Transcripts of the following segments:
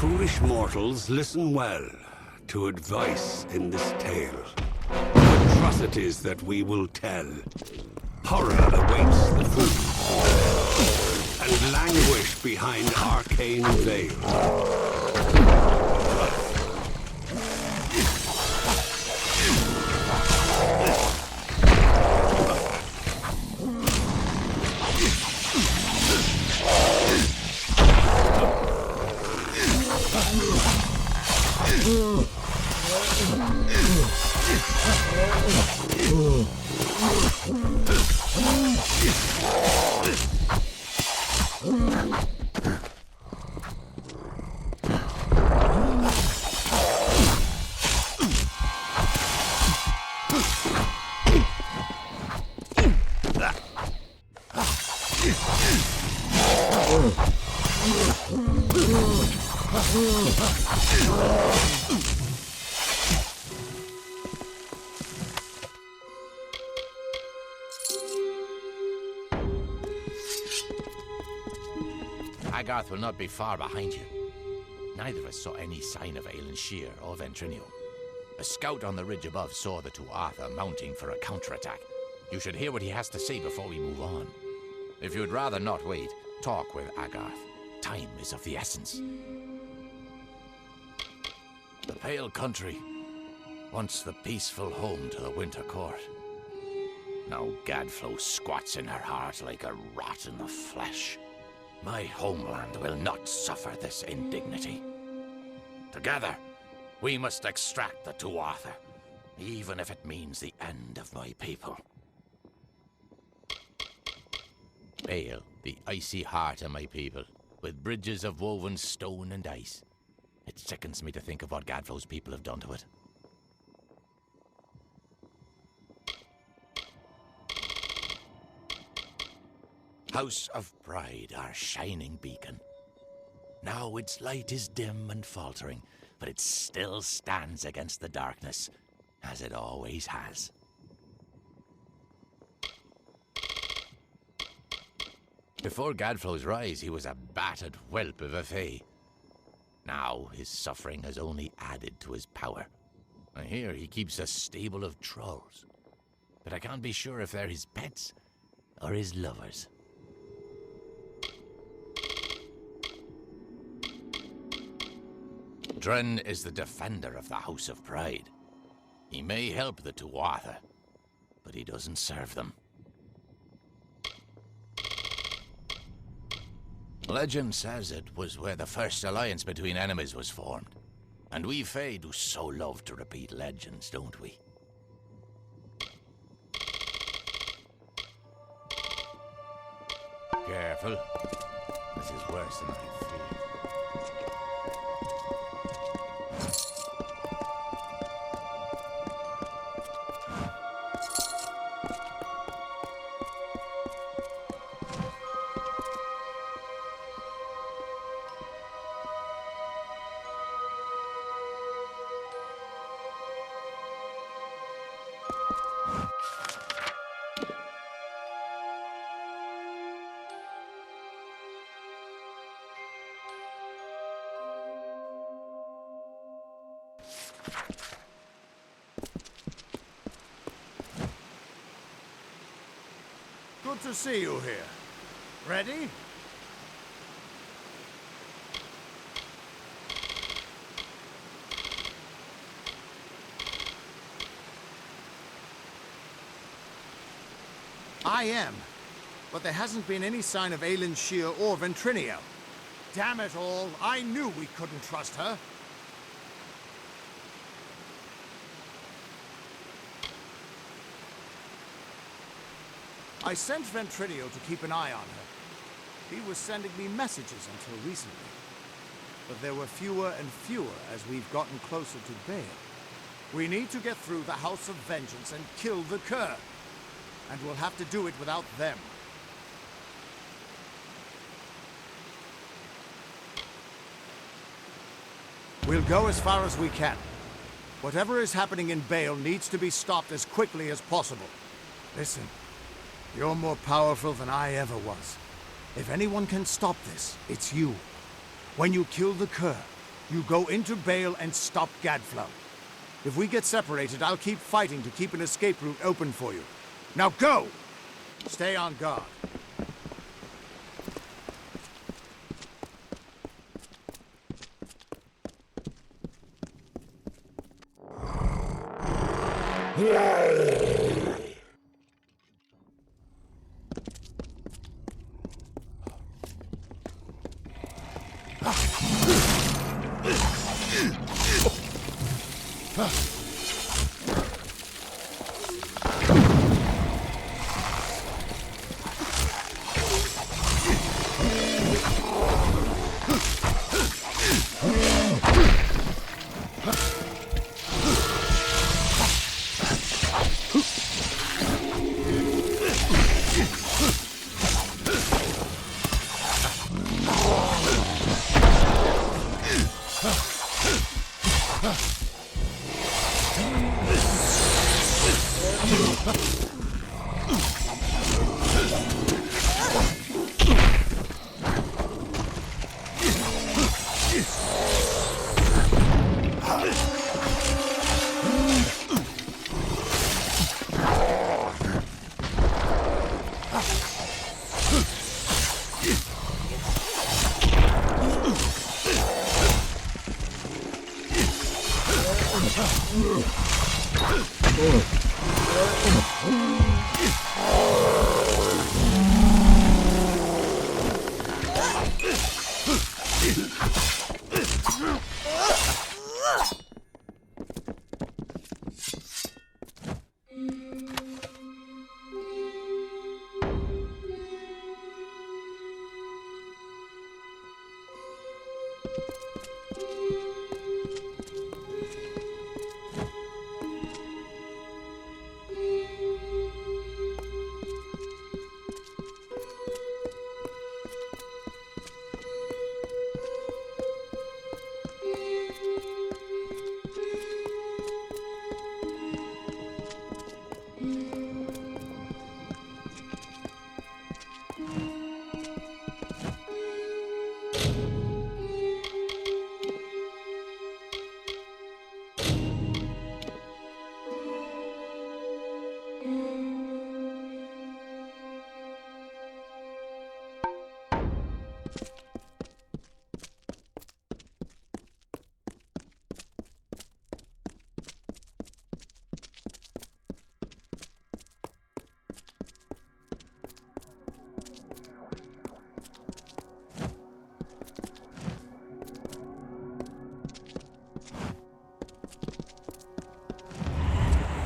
Foolish mortals, listen well to advice in this tale. Atrocities that we will tell. Horror awaits the fool, and languish behind arcane veils. Agarth will not be far behind you. Neither of us saw any sign of Aelin Shear or Ventrinio. A scout on the ridge above saw the Tuatha mounting for a counterattack. You should hear what he has to say before we move on. If you'd rather not wait, talk with Agarth. Time is of the essence. The Pale Country, once the peaceful home to the Winter Court. Now Gadflow squats in her heart like a rat in the flesh. My homeland will not suffer this indignity. Together, we must extract the Tuatha, even if it means the end of my people. Bale, the icy heart of my people, with bridges of woven stone and ice. It sickens me to think of what Gadflow's people have done to it. House of Pride, our shining beacon. Now its light is dim and faltering, but it still stands against the darkness, as it always has. Before Gadflow's rise, he was a battered whelp of a fae. Now his suffering has only added to his power. I hear he keeps a stable of trolls, but I can't be sure if they're his pets or his lovers. Dren is the defender of the House of Pride. He may help the Tuatha, but he doesn't serve them. Legend says it was where the first alliance between enemies was formed. And we Fae do so love to repeat legends, don't we? Careful. This is worse than I feared. Good to see you here. Ready? I am. But there hasn't been any sign of Aelin Shear or Ventrinio. Damn it all, I knew we couldn't trust her. I sent Ventrinio to keep an eye on her. He was sending me messages until recently. But there were fewer and fewer as we've gotten closer to Baal. We need to get through the House of Vengeance and kill the Cur. And we'll have to do it without them. We'll go as far as we can. Whatever is happening in Baal needs to be stopped as quickly as possible. Listen, you're more powerful than I ever was. If anyone can stop this, it's you. When you kill the Cur, you go into Baal and stop Gadflow. If we get separated, I'll keep fighting to keep an escape route open for you. Now go! Stay on guard.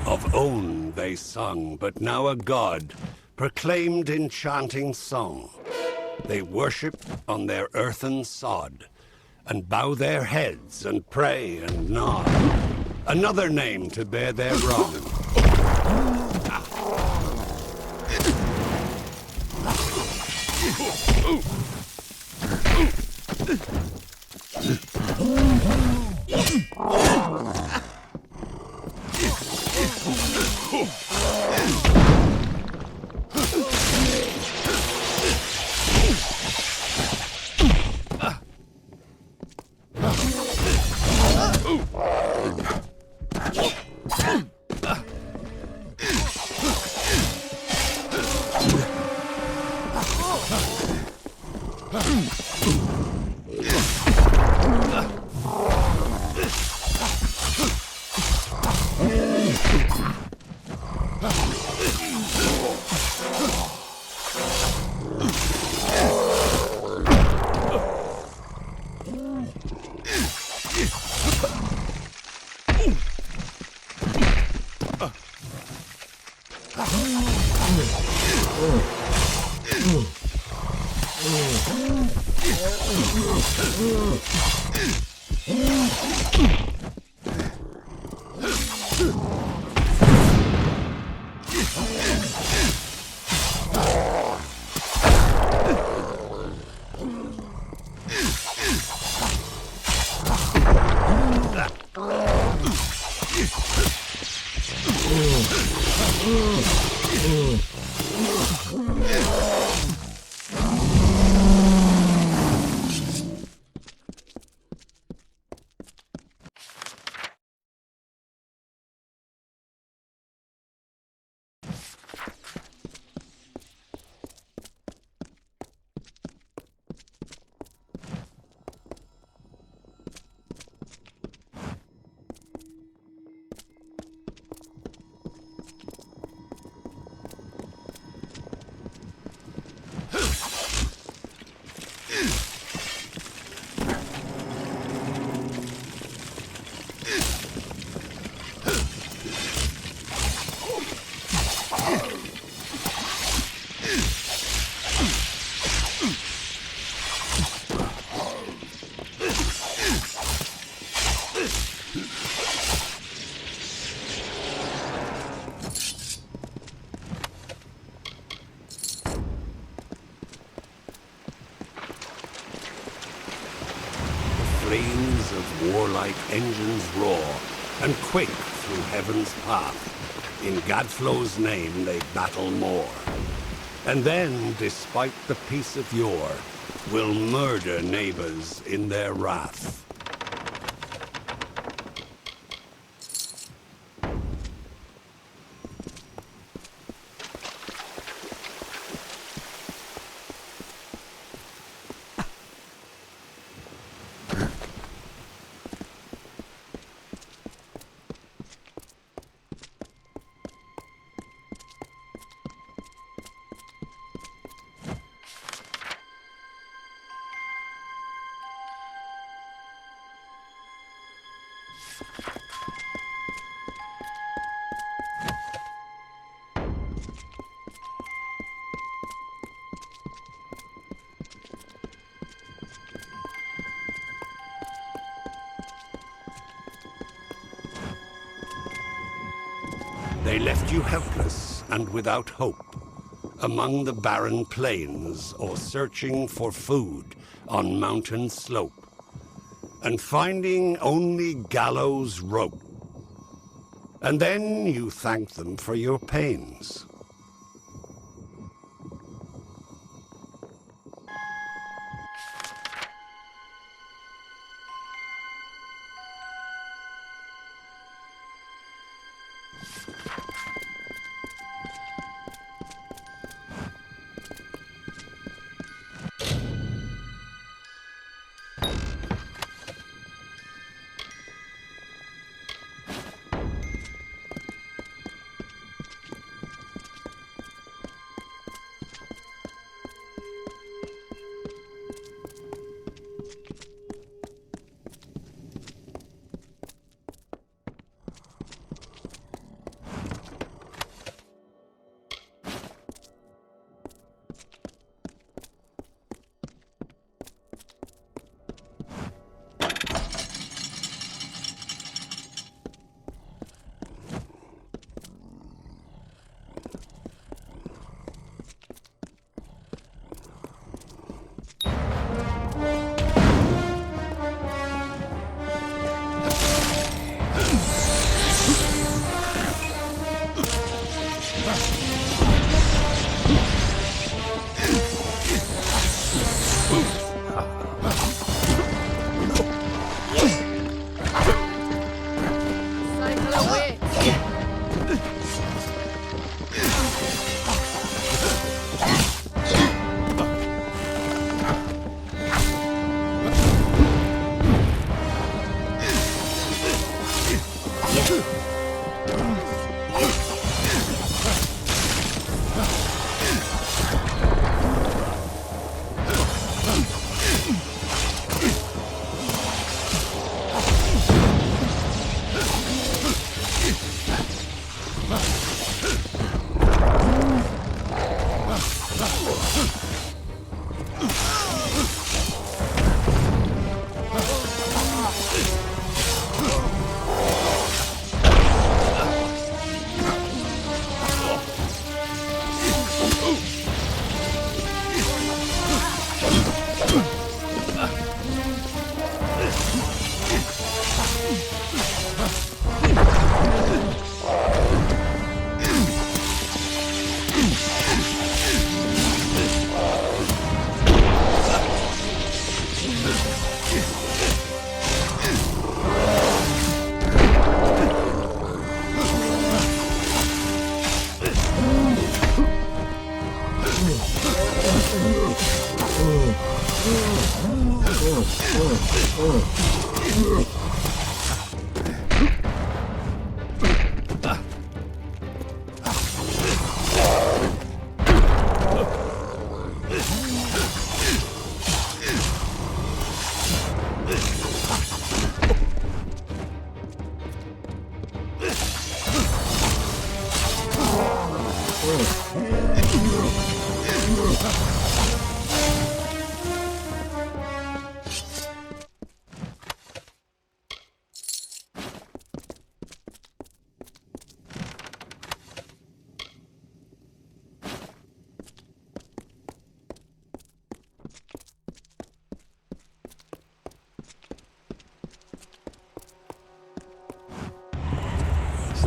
Of old they sung, but now a god proclaimed enchanting song. They worship on their earthen sod, and bow their heads and pray and nod. Another name to bear their wrong. Flames of warlike engines roar and quake through heaven's path. In Gadflow's name they battle more. And then, despite the peace of yore, will murder neighbors in their wrath. They left you helpless and without hope, among the barren plains or searching for food on mountain slope, and finding only gallows rope. And then you thank them for your pains.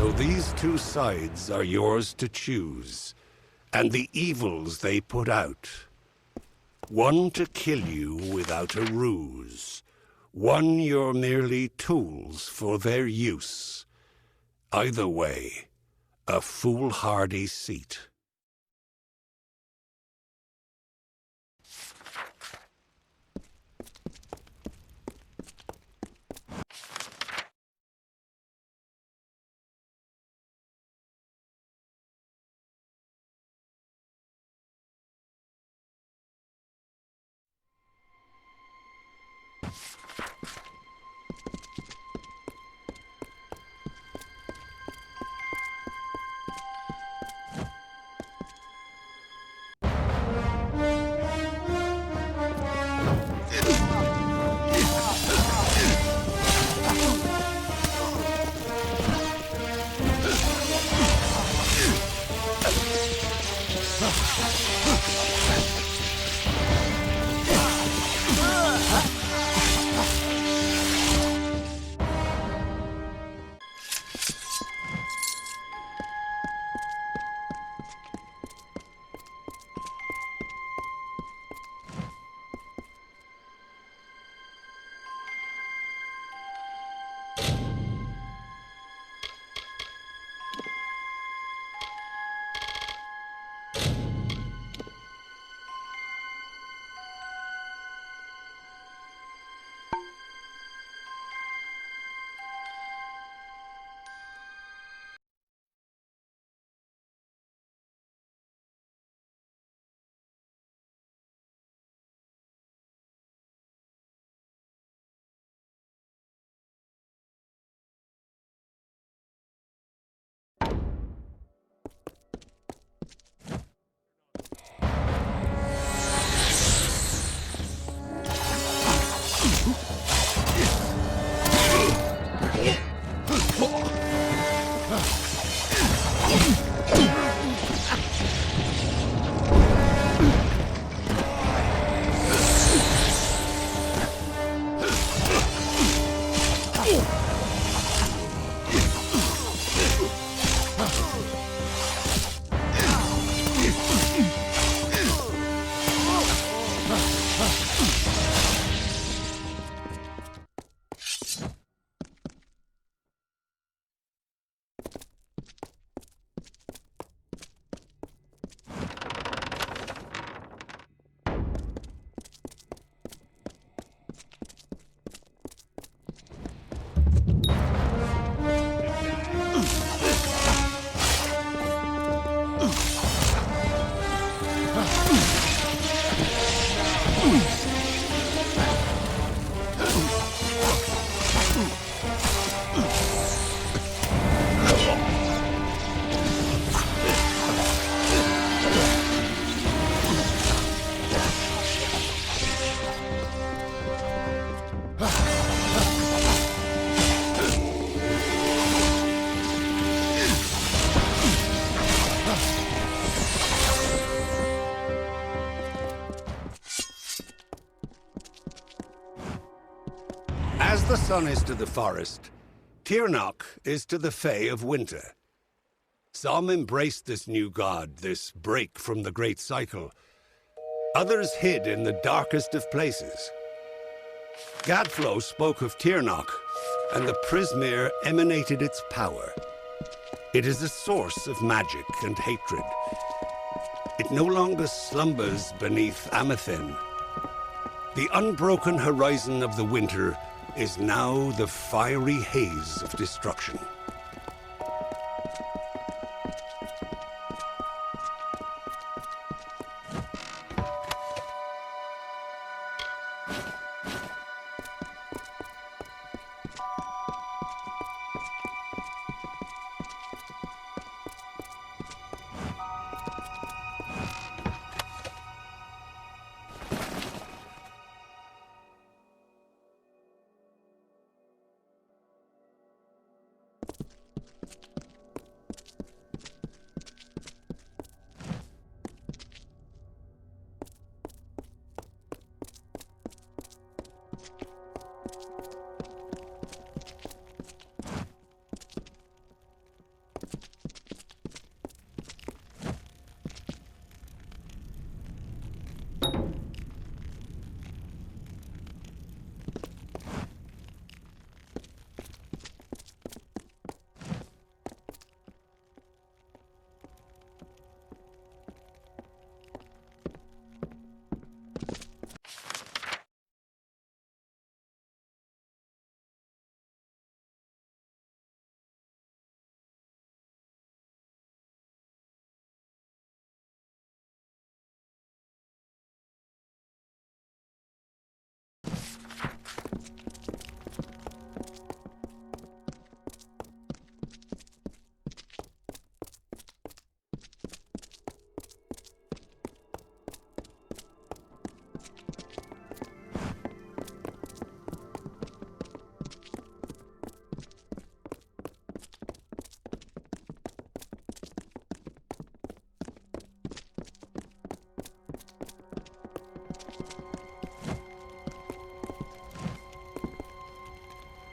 So these two sides are yours to choose, and the evils they put out. One to kill you without a ruse. One you're merely tools for their use. Either way, a foolhardy seat. As the sun is to the forest, Tirnoch is to the Fae of winter. Some embraced this new god, this break from the great cycle. Others hid in the darkest of places. Gadflow spoke of Tirnoch, and the Prismere emanated its power. It is a source of magic and hatred. It no longer slumbers beneath Amethen. The unbroken horizon of the winter is now the fiery haze of destruction.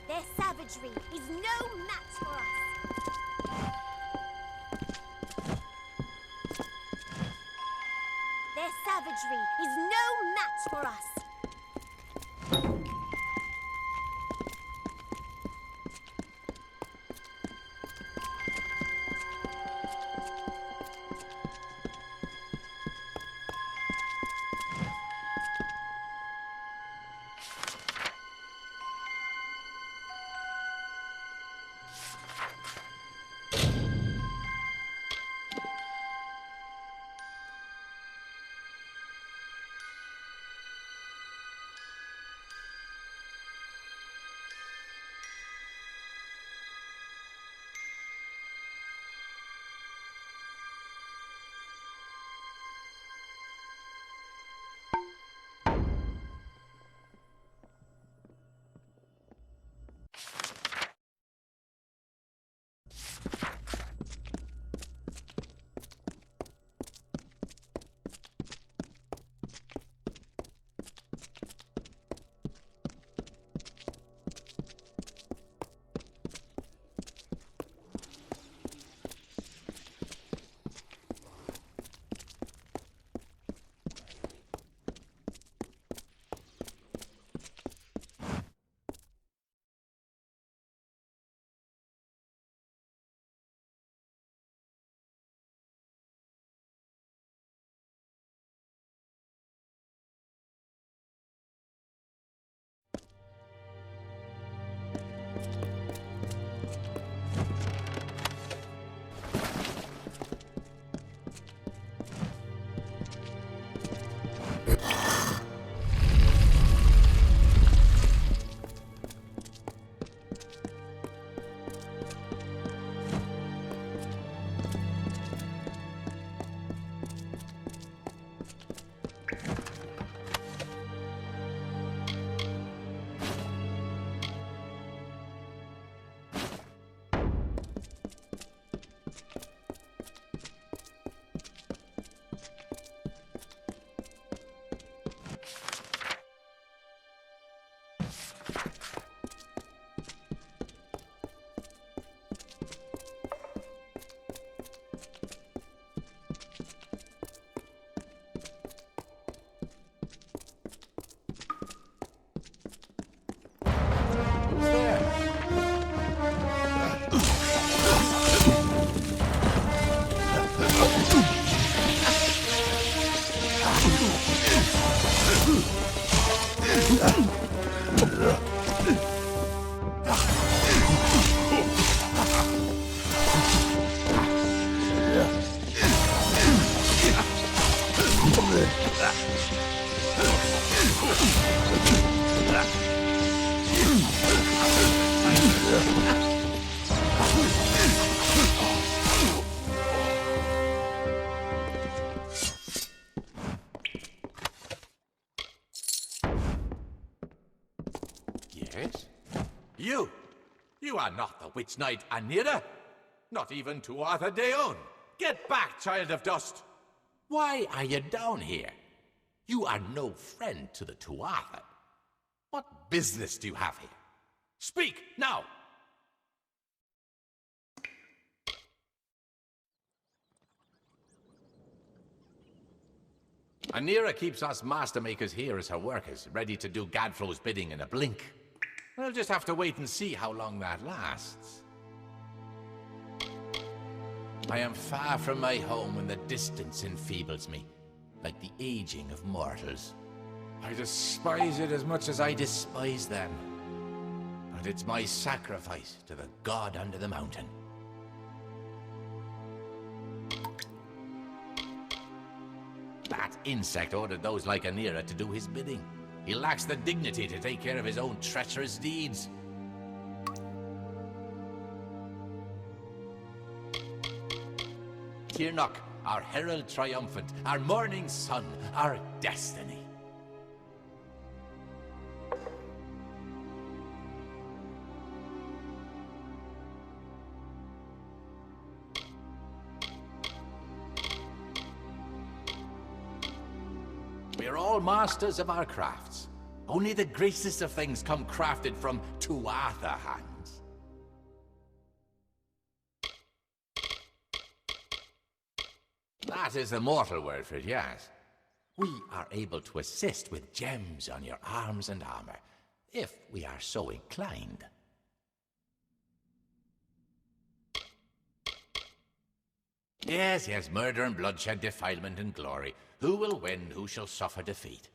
Their savagery is no match for us. Their savagery is no match for us. Yes? You! You are not the Witch Knight Anira! Not even Tuatha Deon! Get back, child of dust! Why are you down here? You are no friend to the Tuatha. What business do you have here? Speak, now! Anira keeps us master makers here as her workers, ready to do Gadflow's bidding in a blink. We'll just have to wait and see how long that lasts. I am far from my home and the distance enfeebles me, like the aging of mortals. I despise it as much as I despise them. But it's my sacrifice to the god under the mountain. That insect ordered those like Anira to do his bidding. He lacks the dignity to take care of his own treacherous deeds. Tirnoch, our herald triumphant, our morning sun, our destiny. We're all masters of our crafts. Only the greatest of things come crafted from Tuatha hands. That is the mortal word for it, yes. We are able to assist with gems on your arms and armor, if we are so inclined. Yes, yes, murder and bloodshed, defilement and glory. Who will win, who shall suffer defeat?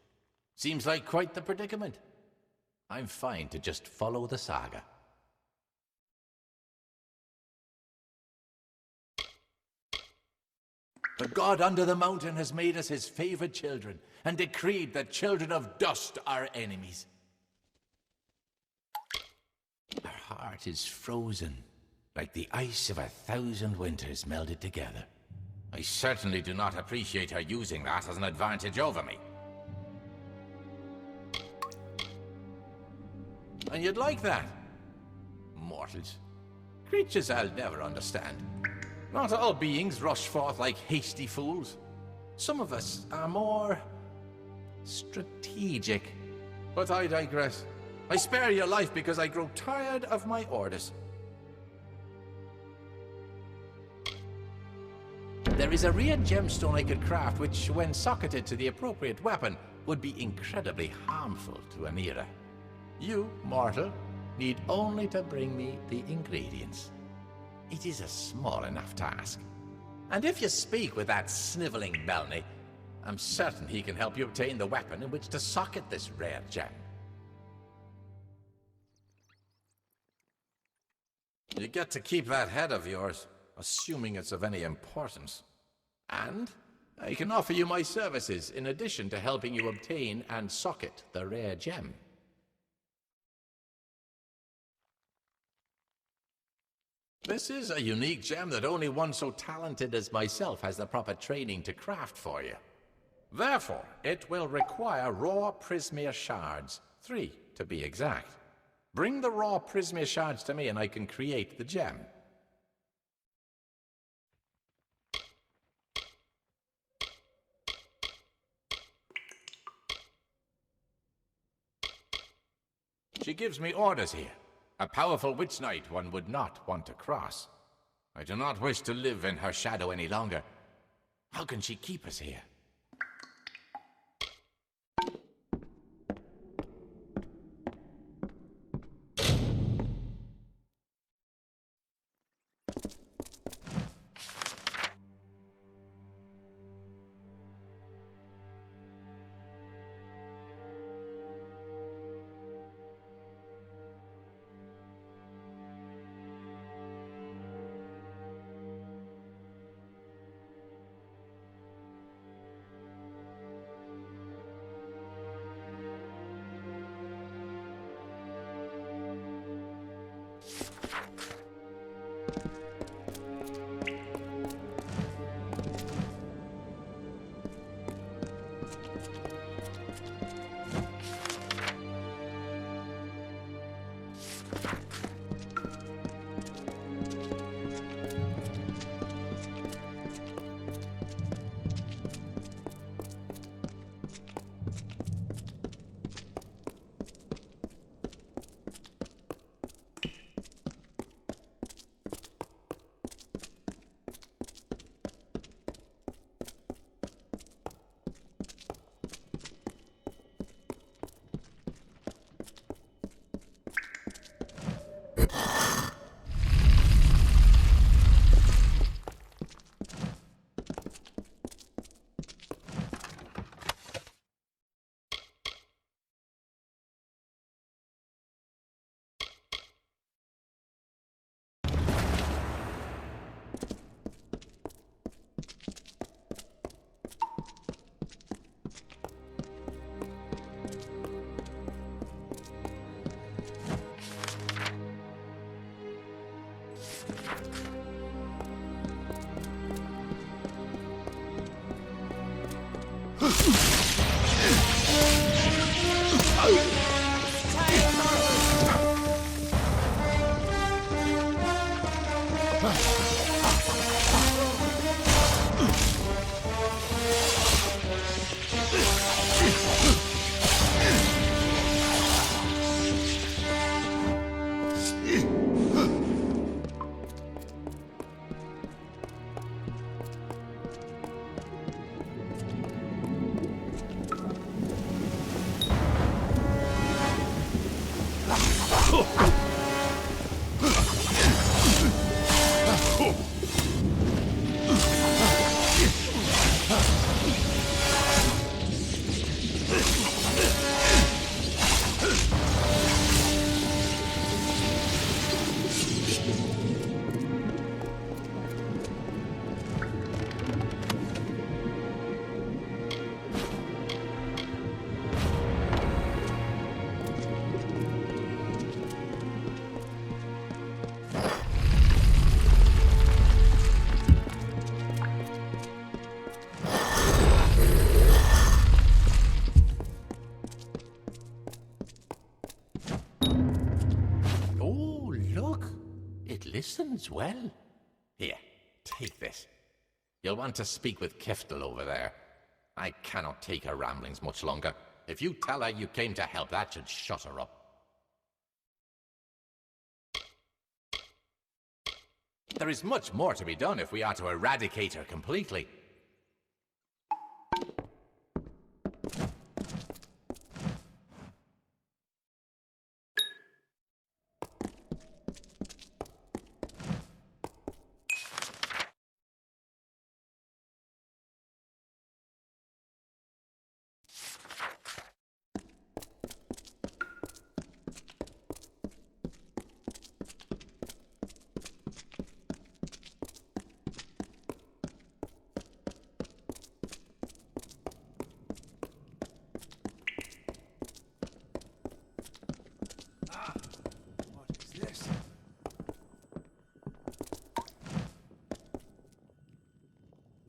Seems like quite the predicament. I'm fine to just follow the saga. The god under the mountain has made us his favored children, and decreed that children of dust are enemies. Our heart is frozen, like the ice of 1,000 winters melded together. I certainly do not appreciate her using that as an advantage over me. And you'd like that? Mortals. Creatures I'll never understand. Not all beings rush forth like hasty fools. Some of us are more strategic. But I digress. I spare your life because I grow tired of my orders. There is a rare gemstone I could craft which, when socketed to the appropriate weapon, would be incredibly harmful to Anira. You, mortal, need only to bring me the ingredients. It is a small enough task. And if you speak with that sniveling Melny, I'm certain he can help you obtain the weapon in which to socket this rare gem. You get to keep that head of yours, assuming it's of any importance. And I can offer you my services in addition to helping you obtain and socket the rare gem. This is a unique gem that only one so talented as myself has the proper training to craft for you. Therefore, it will require raw Prismere shards, 3 to be exact. Bring the raw Prismere shards to me and I can create the gem. She gives me orders here. A powerful witch knight one would not want to cross. I do not wish to live in her shadow any longer. How can she keep us here? listens well. Here, take this. You'll want to speak with Keftel over there. I cannot take her ramblings much longer. If you tell her you came to help, that should shut her up. There is much more to be done if we are to eradicate her completely.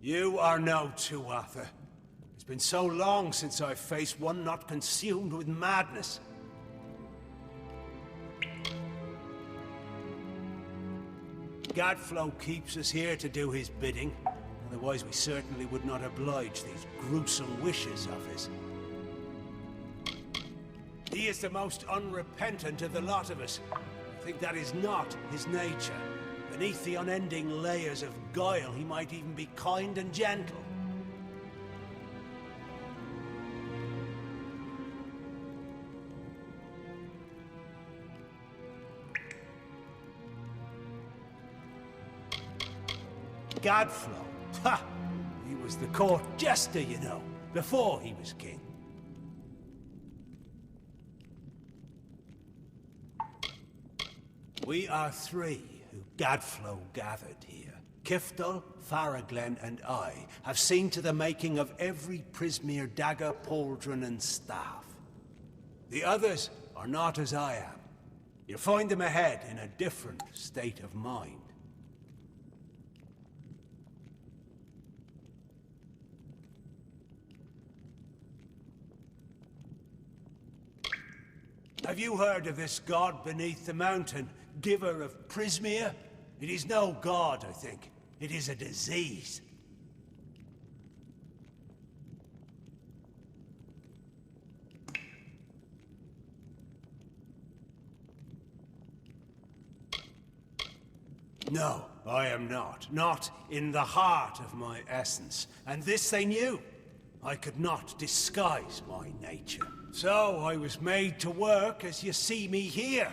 You are no Tuatha. It's been so long since I've faced one not consumed with madness. Gadflow keeps us here to do his bidding. Otherwise we certainly would not oblige these gruesome wishes of his. He is the most unrepentant of the lot of us. I think that is not his nature. Beneath the unending layers of guile, he might even be kind and gentle. Gadflow? Ha! He was the court jester, you know, before he was king. We are three who Gadflow gathered here. Kiftel, Faraglen, and I have seen to the making of every Prismere dagger, pauldron, and staff. The others are not as I am. You'll find them ahead in a different state of mind. Have you heard of this god beneath the mountain, giver of Prismere? It is no god, I think. It is a disease. No, I am not. Not in the heart of my essence. And this they knew. I could not disguise my nature. So I was made to work as you see me here.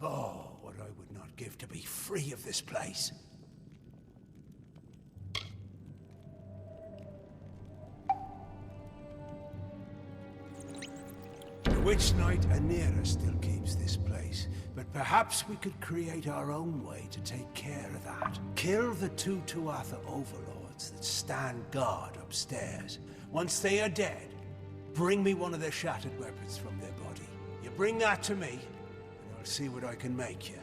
Oh, what I would not give to be free of this place. The Witch Knight Anira still keeps this place, but perhaps we could create our own way to take care of that. Kill the two Tuatha overlords that stand guard upstairs. Once they are dead, bring me one of their shattered weapons from their body. You bring that to me, and I'll see what I can make you.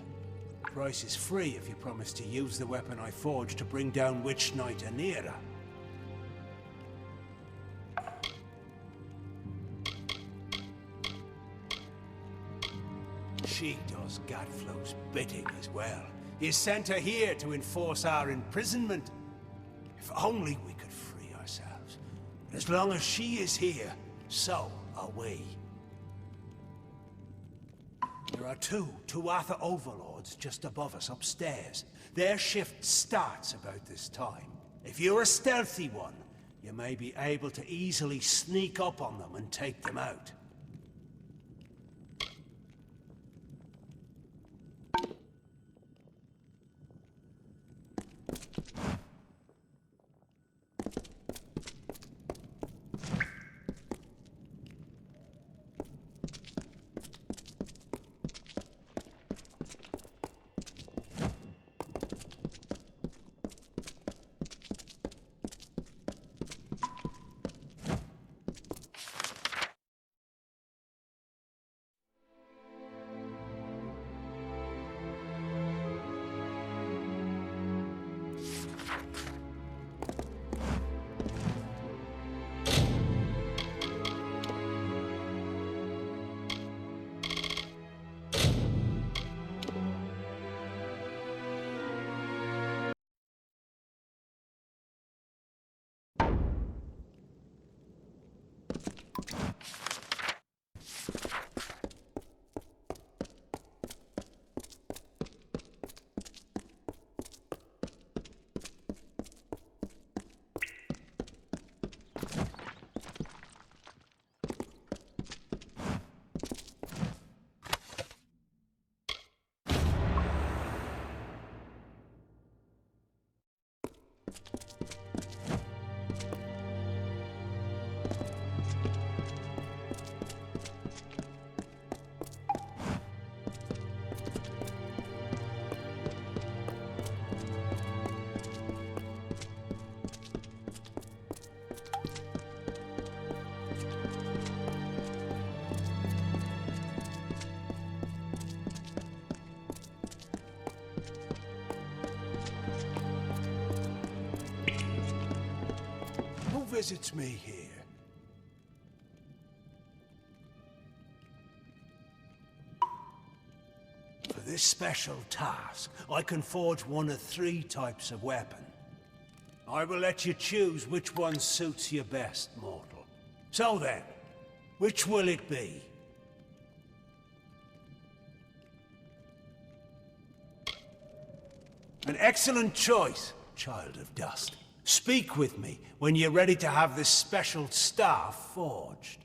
The price is free if you promise to use the weapon I forged to bring down Witch Knight Anira. She does Gadflow's bidding as well. He sent her here to enforce our imprisonment. If only we could free ourselves. But as long as she is here, so are we. There are two Tuatha overlords just above us upstairs. Their shift starts about this time. If you're a stealthy one, you may be able to easily sneak up on them and take them out. Who visits me here? For this special task, I can forge one of 3 types of weapon. I will let you choose which one suits you best, mortal. So then, which will it be? An excellent choice, child of dust. Speak with me when you're ready to have this special staff forged.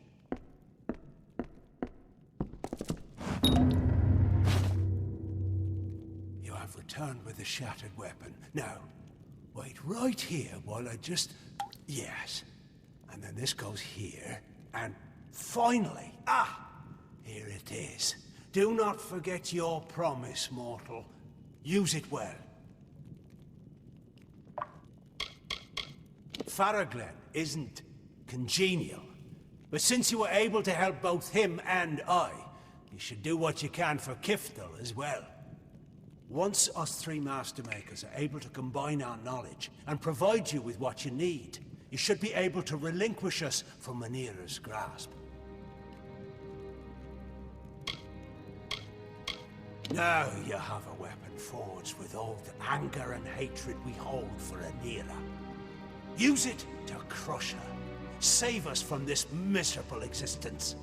You have returned with the shattered weapon. Now, wait right here while I just... Yes. And then this goes here, and finally... Here it is. Do not forget your promise, mortal. Use it well. Faraglen isn't congenial, but since you were able to help both him and I, you should do what you can for Kiftel as well. Once us 3 Master Makers are able to combine our knowledge and provide you with what you need, you should be able to relinquish us from Manira's grasp. Now you have a weapon forged with all the anger and hatred we hold for Anira. Use it to crush her. Save us from this miserable existence.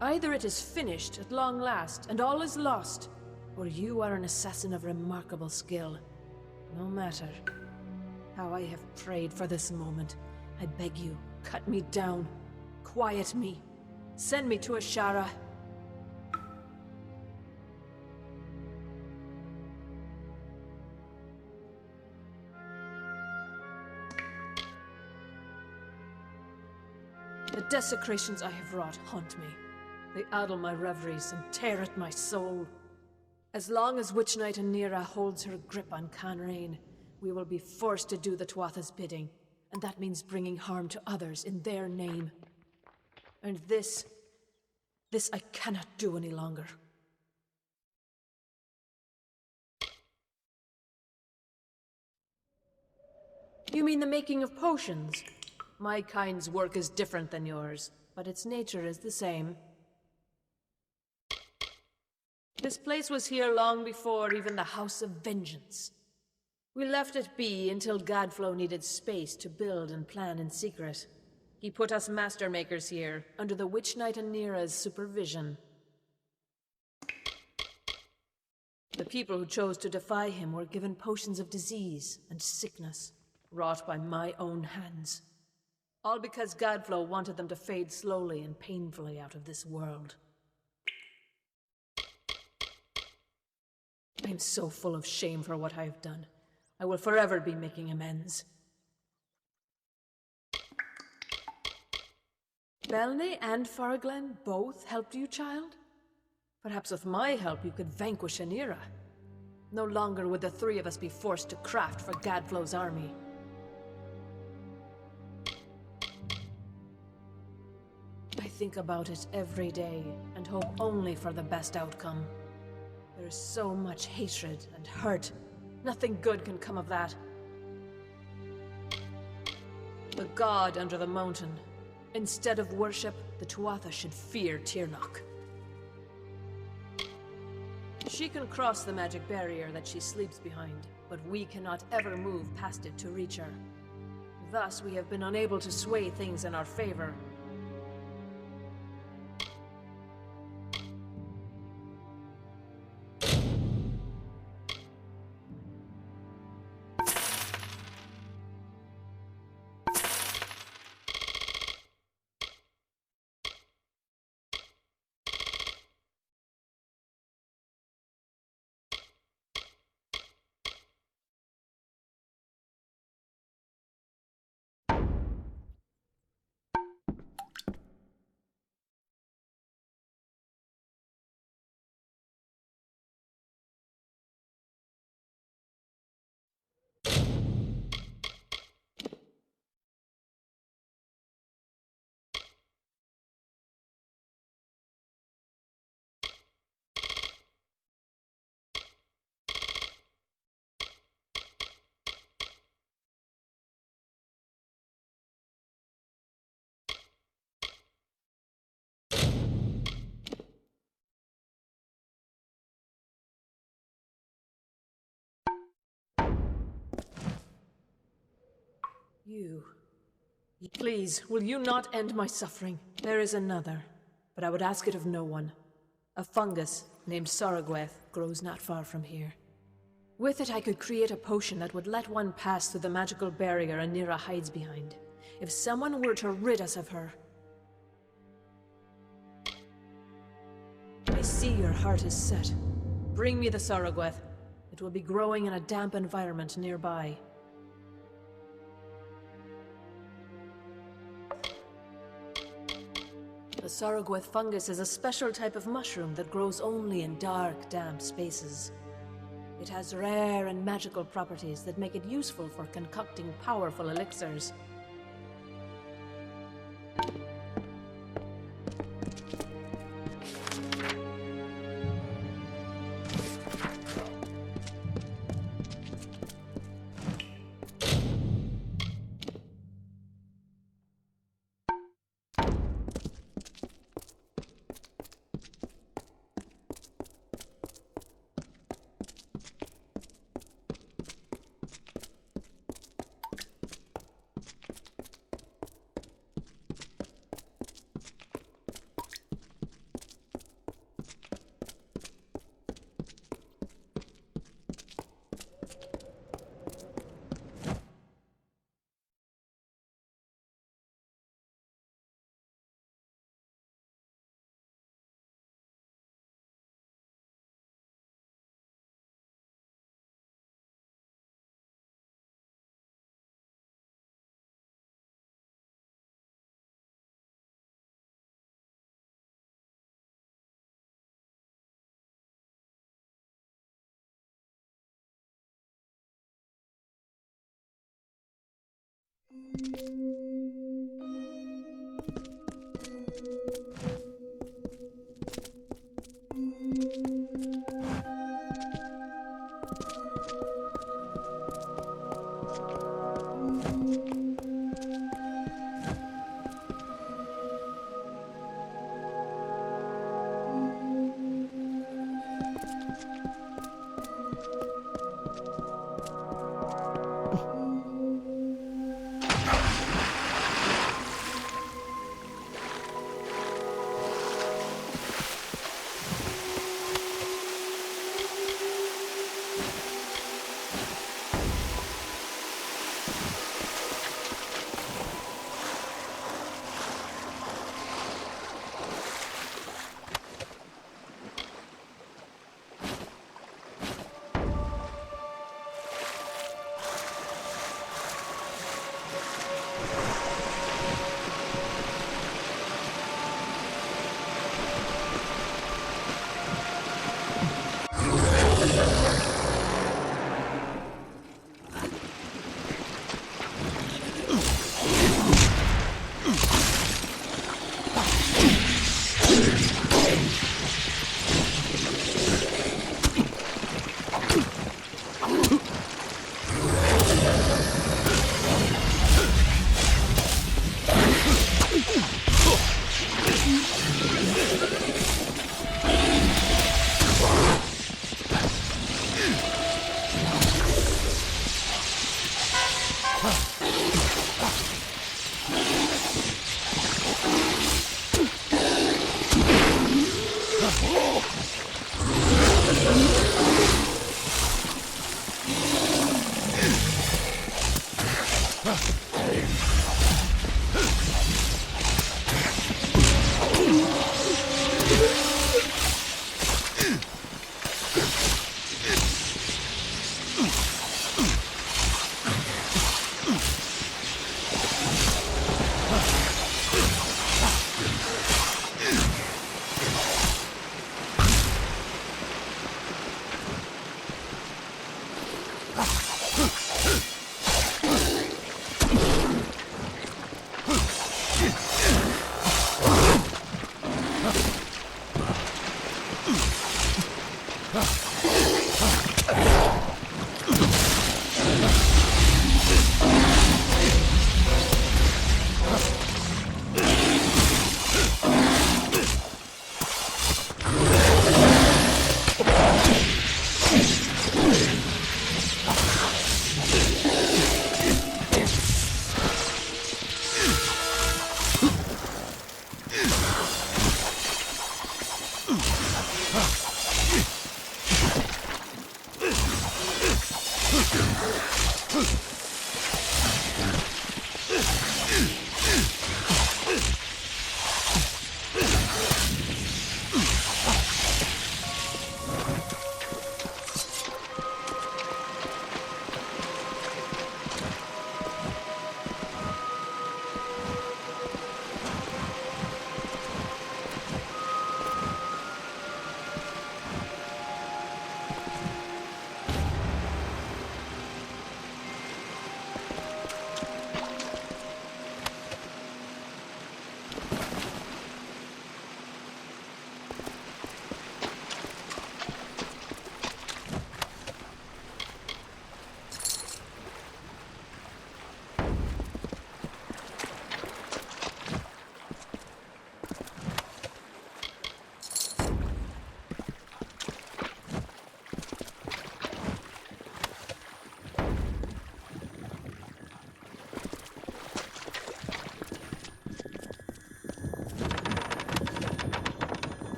Either it is finished at long last, and all is lost, or you are an assassin of remarkable skill. No matter how I have prayed for this moment, I beg you, cut me down, quiet me, send me to Ashara. The desecrations I have wrought haunt me. They addle my reveries and tear at my soul. As long as Witch Knight Anira holds her grip on Canrain, we will be forced to do the Tuatha's bidding, and that means bringing harm to others in their name. And this I cannot do any longer. You mean the making of potions? My kind's work is different than yours, but its nature is the same. This place was here long before even the House of Vengeance. We left it be until Godflow needed space to build and plan in secret. He put us Master Makers here, under the Witch Knight Anira's supervision. The people who chose to defy him were given potions of disease and sickness, wrought by my own hands. All because Godflow wanted them to fade slowly and painfully out of this world. I am so full of shame for what I have done. I will forever be making amends. Belne and Farglen both helped you, child? Perhaps with my help you could vanquish Anira. No longer would the three of us be forced to craft for Godflow's army. I think about it every day and hope only for the best outcome. There is so much hatred and hurt. Nothing good can come of that. The god under the mountain. Instead of worship, the Tuatha should fear Tirnoch. She can cross the magic barrier that she sleeps behind, but we cannot ever move past it to reach her. Thus, we have been unable to sway things in our favor. Please, will you not end my suffering? There is another, but I would ask it of no one. A fungus named Saragweth grows not far from here. With it, I could create a potion that would let one pass through the magical barrier Anira hides behind. If someone were to rid us of her... I see your heart is set. Bring me the Saragweth. It will be growing in a damp environment nearby. The Saragweth fungus is a special type of mushroom that grows only in dark, damp spaces. It has rare and magical properties that make it useful for concocting powerful elixirs.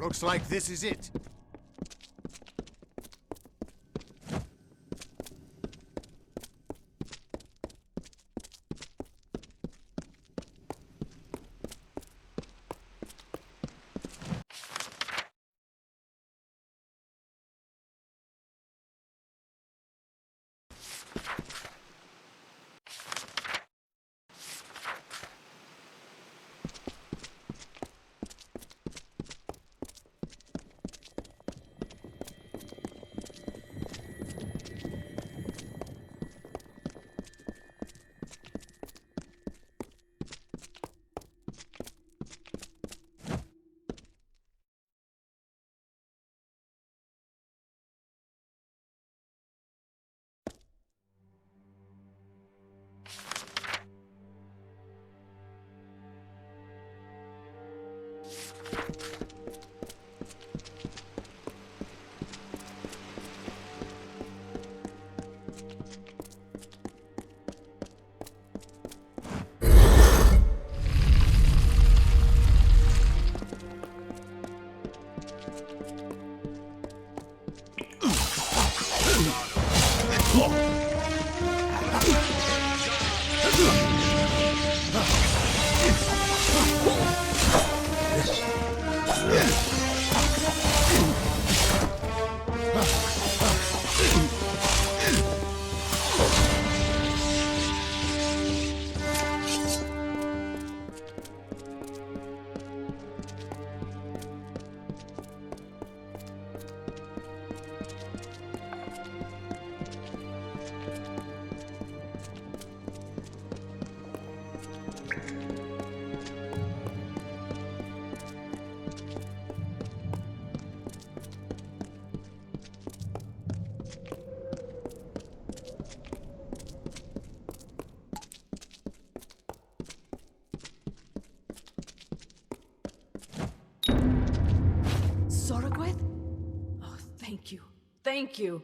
Looks like this is it. Thank you. Thank you.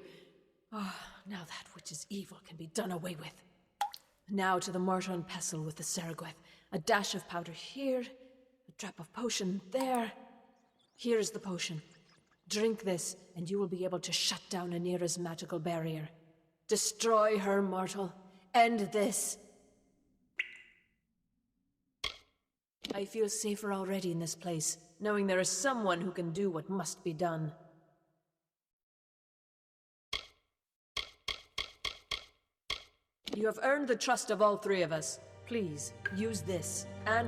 Oh, now that which is evil can be done away with. Now to the mortar and pestle with the Saragweth. A dash of powder here, a drop of potion there. Here is the potion. Drink this, and you will be able to shut down Anira's magical barrier. Destroy her, mortal. End this. I feel safer already in this place, knowing there is someone who can do what must be done. You have earned the trust of all three of us. Please, use this, and